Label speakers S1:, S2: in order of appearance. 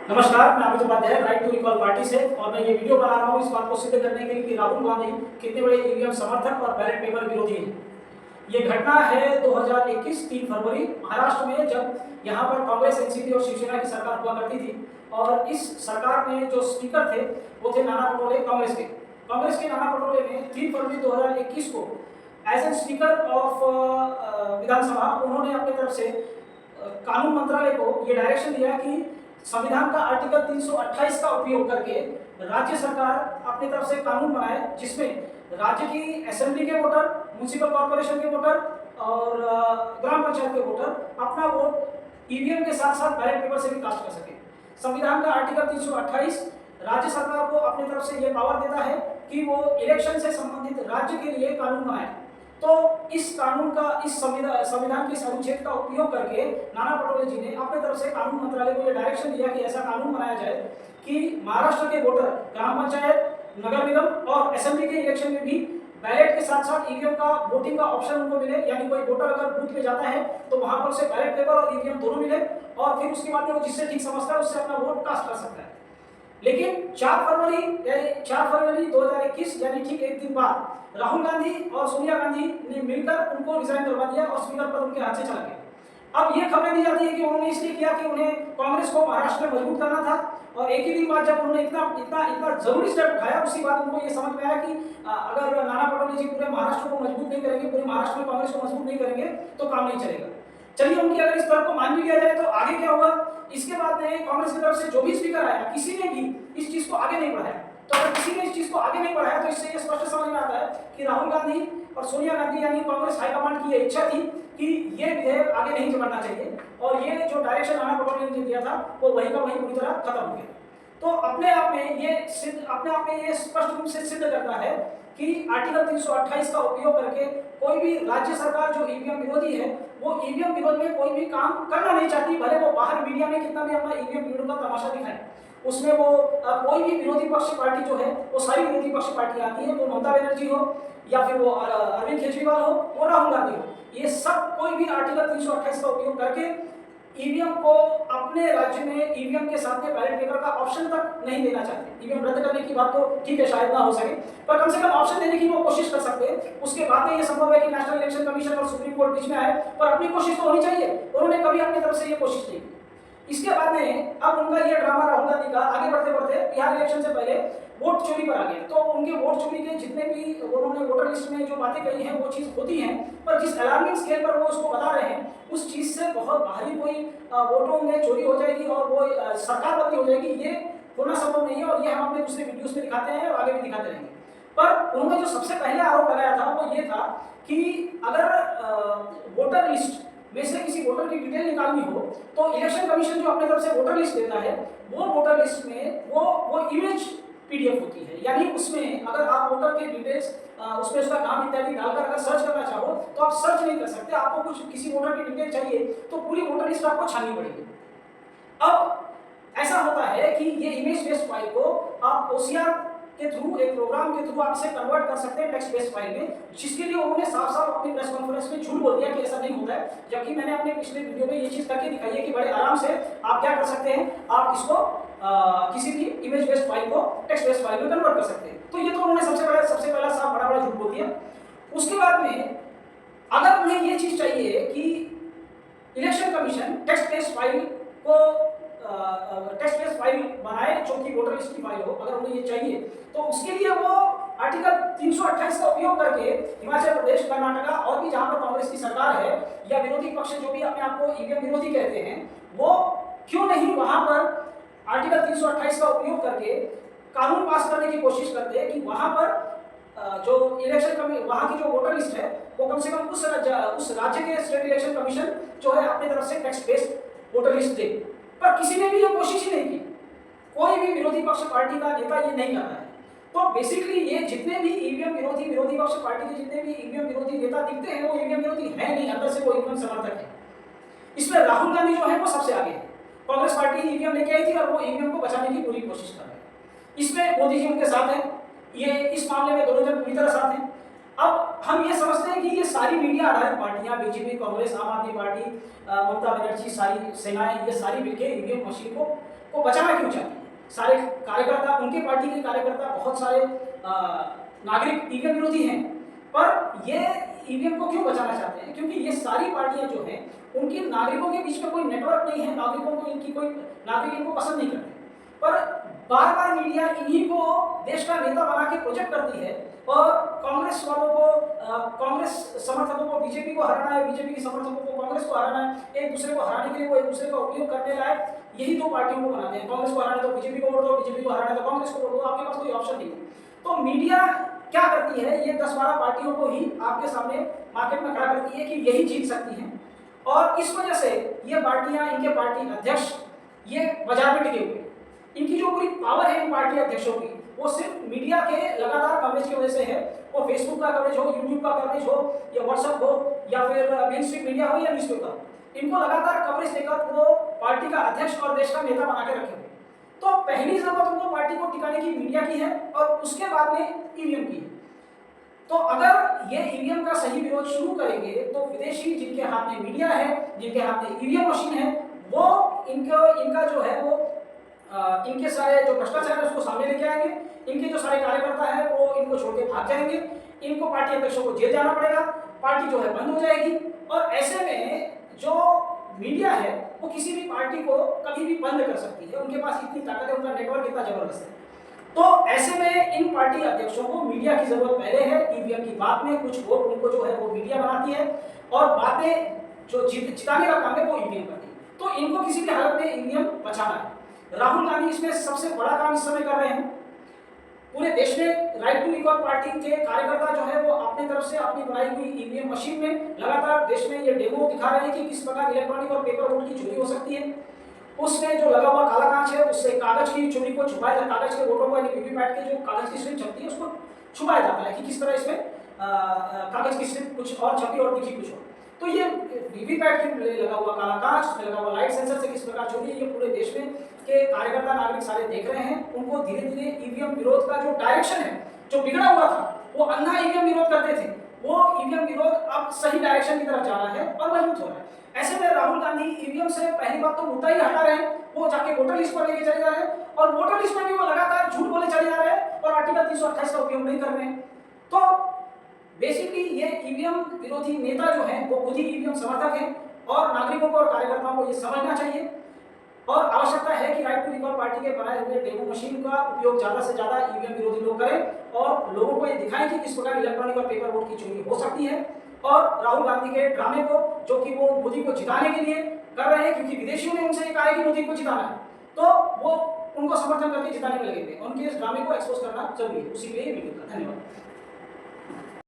S1: नमस्कार, मैं Amit Upadhyay Right to Recall Party से और मैं ये वीडियो बना रहा हूँ इस बात को सिद्ध करने के लिए कि राहुल गांधी कितने बड़े ईवीएम समर्थक और बैलेट पेपर विरोधी हैं। ये घटना है 2021 3 फरवरी महाराष्ट्र में, जब यहाँ पर कांग्रेस, एनसीपी और शिवसेना की सरकार हुआ करती थी और इस सरकार में जो स्पीकर थे वो थे नाना पटोले कांग्रेस के नाना पटोले ने 3 फरवरी 2021 को एज एन स्पीकर ऑफ विधानसभा उन्होंने अपनी तरफ से कानून मंत्रालय को ये डायरेक्शन दिया कि संविधान का आर्टिकल 328 का उपयोग करके राज्य सरकार अपनी तरफ से कानून बनाए जिसमें राज्य की असेंबली के वोटर, म्युनिसिपल कॉर्पोरेशन के वोटर और ग्राम पंचायत के वोटर अपना वोट ईवीएम के साथ साथ बैलेट पेपर से भी कास्ट कर सके। संविधान का आर्टिकल 328 राज्य सरकार को अपनी तरफ से यह पावर देता है कि वो इलेक्शन से संबंधित राज्य के लिए कानून बनाए। तो इस कानून का, इस संविधान के इस अनुच्छेद का उपयोग करके नाना पटोले जी ने अपने तरफ से कानून मंत्रालय को यह डायरेक्शन दिया कि ऐसा कानून बनाया जाए कि महाराष्ट्र के वोटर ग्राम पंचायत, नगर निगम और असेंबली के इलेक्शन में भी बैलेट के साथ साथ ईवीएम का वोटिंग का ऑप्शन उनको मिले। यानी कोई वोटर अगर बूथ पे जाता है तो वहां पर उसे बैलेट पेपर और ईवीएम दोनों मिले और फिर उसके बाद में वो जिससे ठीक समझता है उससे अपना वोट कास्ट कर सकता है। लेकिन 4 फरवरी 2021 यानी ठीक एक दिन बाद राहुल गांधी और सोनिया गांधी ने मिलकर उनको रिजाइन करवा दिया और स्पीकर पद उनके हाथ से चला गया। अब ये खबरें दी जाती है कि उन्होंने इसलिए किया कि उन्हें कांग्रेस को महाराष्ट्र में मजबूत करना था और एक ही दिन बाद जब उन्होंने इतना जरूरी स्टेप उठाया उसी बात उनको ये समझ में आया कि अगर नाना पटोले जी पूरे महाराष्ट्र को मजबूत नहीं करेंगे, पूरे महाराष्ट्र में कांग्रेस को मजबूत नहीं करेंगे तो काम नहीं चलेगा। चलिए, उनकी अगर इस तरफ को मान भी लिया जाए तो आगे क्या होगा। इसके बाद में कांग्रेस की तरफ से जो भी स्पीकर आया किसी ने भी इस चीज को आगे नहीं बढ़ाया। तो अगर किसी ने इस चीज को आगे नहीं बढ़ाया तो इससे ये स्पष्ट समझ में आता है कि राहुल गांधी और सोनिया गांधी यानी कांग्रेस हाईकमांड की ये इच्छा थी कि ये विधेयक आगे नहीं बढ़ना चाहिए और ये जो डायरेक्शन नाना पटोले ने दिया था वो वही का वही पूरी तरह खत्म हो गया। तो अपने आप में ये स्पष्ट रूप से सिद्ध करता है कि आर्टिकल 328 का उपयोग करके कोई भी राज्य सरकार जो ईवीएम विरोधी है वो ईवीएम विरोध में कोई भी काम करना नहीं चाहती, भले वो बाहर मीडिया में कितना भी अपना ईवीएम विरोध का तमाशा दिखाए। उसमें वो कोई भी विरोधी पक्ष पार्टी जो है वो सारी विरोधी पक्ष पार्टी आती है, वो ममता बनर्जी हो या फिर वो अरविंद केजरीवाल हो, वो राहुल गांधी हो, ये सब कोई भी आर्टिकल 328 का उपयोग करके ईवीएम को अपने राज्य में ईवीएम के साथ में बैलेट पेपर का ऑप्शन तक नहीं देना चाहते। ईवीएम रद्द करने की बात तो ठीक है शायद ना हो सके, पर कम से कम ऑप्शन देने की वो कोशिश कर सकते हैं। उसके बाद में ये संभव है कि नेशनल इलेक्शन कमीशन और सुप्रीम कोर्ट बीच में आए, पर अपनी कोशिश तो होनी चाहिए। उन्होंने कभी अपनी तरफ से ये कोशिश नहीं की। इसके बाद में अब उनका ये ड्रामा राहुल गांधी का आगे बढ़ते बढ़ते बिहार इलेक्शन से पहले वोट चोरी पर आ गया। तो उनके वोट चोरी के जितने भी उन्होंने वोटर लिस्ट में जो बातें कही हैं वो चीज होती हैं, पर जिस अलार्मिंग स्केल पर वो उसको बता रहे हैं उस चीज से बहुत भारी कोई वोटों में चोरी हो जाएगी और वो सरकार बदली हो जाएगी, ये होना संभव नहीं है। और ये हम अपने दूसरे वीडियोस में दिखाते हैं और आगे भी दिखाते रहेंगे। पर उन्होंने जो सबसे पहले आरोप लगाया था वो ये था कि अगर वोटर लिस्ट में से किसी वोटर की डिटेल निकालनी हो तो इलेक्शन कमीशन जो अपने तरफ से वोटर लिस्ट देता है वो वोटर लिस्ट में वो इमेज पीडीएफ होती है। यानी उसमें अगर आप वोटर के डिटेल्स उसमें उसका नाम इत्यादि डालकर अगर सर्च करना चाहो तो आप सर्च नहीं कर सकते। आपको कुछ किसी वोटर की डिटेल चाहिए तो पूरी वोटर लिस्ट आपको छाननी पड़ेगी। अब ऐसा होता है कि ये इमेज बेस्ड फाइल को आप ओसीआर के थ्रू, एक प्रोग्राम के थ्रू आप इसे कन्वर्ट कर सकते हैं टेक्स्ट बेस्ड फाइल में, जिसके लिए उन्होंने साफ साफ अपनी प्रेस कॉन्फ्रेंस में झूठ बोल दिया कि ऐसा नहीं होता है। जबकि मैंने अपने पिछले वीडियो में ये चीज करके दिखाई है कि बड़े आराम से आप क्या कर सकते हैं, आप इसको किसी भी इमेज बेस्ड फाइल को टेक्स्ट बेस्ड फाइल में कन्वर्ट कर सकते हैं। तो ये तो उन्होंने सबसे पहला साफ बड़ा झूठ बोल दिया। उसके बाद में अगर उन्हें ये चीज चाहिए कि election commission text based file को टेक्स्ट बेस्ड फाइल बनाए जो कि वोटर लिस्ट की फाइल हो, अगर उन्हें ये चाहिए तो उसके लिए वो आर्टिकल 328 का उपयोग करके हिमाचल प्रदेश, कर्नाटका और भी जहां पर कांग्रेस की सरकार है या विरोधी पक्ष जो भी अपने आप को ईवीएम विरोधी कहते हैं, वो क्यों नहीं वहां पर आर्टिकल 328 का उपयोग करके कानून पास करने की कोशिश करते हैं कि वहां पर जो इलेक्शन वहां की जो वोटर लिस्ट है वो कम से कम उस राज्य के स्टेट इलेक्शन कमीशन जो है अपनी तरफ से टेक्स्ट बेस्ड वोटर लिस्ट दे। पर किसी ने भी ये कोशिश ही नहीं की, कोई भी विरोधी पक्ष पार्टी का नेता ये नहीं कर रहा है। तो बेसिकली ये जितने भी ईवीएम विरोधी पक्ष पार्टी के जितने भी ईवीएम विरोधी नेता दिखते हैं वो ईवीएम विरोधी है नहीं, अंदर से वो ईवीएम समर्थक है। इसमें राहुल गांधी जो है वो सबसे आगे है। कांग्रेस पार्टी ईवीएम लेके आई थी और वो ईवीएम को बचाने की पूरी कोशिश कर रहे हैं। इसमें मोदी जी उनके साथ हैं, ये इस मामले में दोनों जन पूरी तरह साथ हैं। अब हम ये समझते हैं कि ये सारी मीडिया आधारित पार्टियां, बीजेपी, कांग्रेस, आम आदमी पार्टी, ममता बनर्जी, सारी सेनाएं, ये सारी मिलकर ईवीएम मशीन को को बचाना क्यों चाहती है? सारे कार्यकर्ता, उनके पार्टी के कार्यकर्ता, बहुत सारे नागरिक ईवीएम विरोधी हैं, पर ये ईवीएम को क्यों बचाना चाहते हैं? क्योंकि ये सारी पार्टियां जो हैं, उनकी नागरिकों के बीच में कोई नेटवर्क नहीं है, नागरिकों को इनकी कोई नागरिक इनको पसंद नहीं करते। पर बार बार मीडिया इन्हीं को देश का नेता बना के प्रोजेक्ट करती है और कांग्रेस वालों को, कांग्रेस समर्थकों को बीजेपी को हराना है, बीजेपी के समर्थकों को कांग्रेस को हराना है, एक दूसरे को हराने के लिए वो एक दूसरे का उपयोग करने लायक यही दो पार्टियों को बनाते हैं। कांग्रेस को हराना तो बीजेपी को वोट दो, बीजेपी को हराना तो कांग्रेस को वोट दो, आपके पास कोई ऑप्शन नहीं है। तो मीडिया क्या करती है, ये 10-12 पार्टियों को ही आपके सामने मार्केट में खड़ा करती है कि यही जीत सकती हैं, और इस वजह से ये पार्टियां, इनके पार्टी अध्यक्ष ये बाजार में टिके हुए। इनकी जो पूरी पावर है इन पार्टी अध्यक्षों की, वो सिर्फ मीडिया के लगातार कवरेज की वजह से है। वो फेसबुक का कवरेज हो, यूट्यूब का कवरेज हो, या व्हाट्सएप हो, या फिर मेन स्ट्रीम मीडिया हो, या न्यूज़पेपर, इनको लगातार कवरेज देकर वो पार्टी का अध्यक्ष और देश का नेता बना के रखे हुए। तो पहली जरूरत उनको पार्टी को टिकाने की मीडिया की है, और उसके बाद में ईवीएम की है। तो अगर ये ईवीएम का सही विरोध शुरू करेंगे, तो विदेशी जिनके हाथ में मीडिया है, जिनके हाथ में ईवीएम मशीन है, वो इनका जो है वो इनके सारे जो भ्रष्टाचार है उसको सामने लेके आएंगे। इनके जो सारे कार्यकर्ता है वो इनको छोड़ के भाग जाएंगे, इनको पार्टी अध्यक्षों को जेल जाना पड़ेगा, पार्टी जो है बंद हो जाएगी। और ऐसे में जो मीडिया है वो किसी भी पार्टी को कभी भी बंद कर सकती है, उनके पास इतनी ताकत है, उनका नेटवर्क इतना जबरदस्त है। तो ऐसे में इन पार्टी अध्यक्षों को मीडिया की जरूरत पहले है। ईवीएम की बात में कुछ वोट उनको जो है वो मीडिया बनाती है, और बाद में जो जिताने का काम है वो ईवीएम करती है। तो इनको किसी भी हालत में ईवीएम बचाना है। राहुल गांधी इसमें सबसे बड़ा काम इस समय कर रहे हैं। पूरे देश में राइट टू रिकॉल पार्टी के कार्यकर्ता जो है वो अपनी तरफ से अपनी बनाई हुई ईवीएम मशीन में लगातार देश में ये डेमो दिखा रहे हैं कि किस प्रकार इलेक्ट्रॉनिक और पेपर वोट की चोरी हो सकती है। उसमें जो लगा हुआ काला कांच है उससे कागज की चोरी को छुपाया जाता है, कागज के वोटों को, वीवीपैट के जो कागज की स्लिप छपती है उसको छुपाया जाता है कि किस तरह इसमें कागज की स्लिप कुछ और छपी और दिखी कुछ और। तो ये वीवीपैट के लगा हुआ काला कांच, उसमें लगा हुआ लाइट सेंसर से किस प्रकार चोरी है, ये पूरे देश में के कार्यकर्ता नागरिक सारे देख रहे हैं। उनको धीरे धीरे ईवीएम विरोध का जो डायरेक्शन है, जो बिगड़ा हुआ था, वो अंधा ईवीएम विरोध करते थे, वो ईवीएम विरोध अब सही डायरेक्शन की तरफ जा रहा है और मजबूत हो रहा है। ऐसे में राहुल गांधी ईवीएम से पहली बात तो मुद्दा ही हटा रहे हैं, वो जाके वोटर लिस्ट पर लेके चले जा रहे हैं, और वोटर लिस्ट में भी वो लगातार झूठ बोले चले जा रहे हैं और आर्टिकल 328 का उपयोग नहीं कर रहे हैं। तो बेसिकली ये ईवीएम विरोधी नेता जो हैं वो खुद ही ईवीएम समर्थक हैं, और नागरिकों को और कार्यकर्ताओं को ये समझना चाहिए, और आवश्यकता है कि राइट टू रिकॉल पार्टी के बनाए हुए डेमो मशीन का उपयोग ज्यादा से ज्यादा ईवीएम विरोधी लोग करें, और लोगों को ये दिखाएं कि किस प्रकार इलेक्ट्रॉनिक और पेपर वोट की चोरी हो सकती है। और राहुल गांधी के ड्रामे को, जो कि वो मोदी को जिताने के लिए कर रहे हैं, क्योंकि विदेशियों ने उनसे कहा है कि मोदी को जिताना है, तो वो उनको समर्थन करके जिताने में लगेंगे। उनके इस ड्रामे को एक्सपोज करना जरूरी है, उसी के लिए वीडियो का धन्यवाद।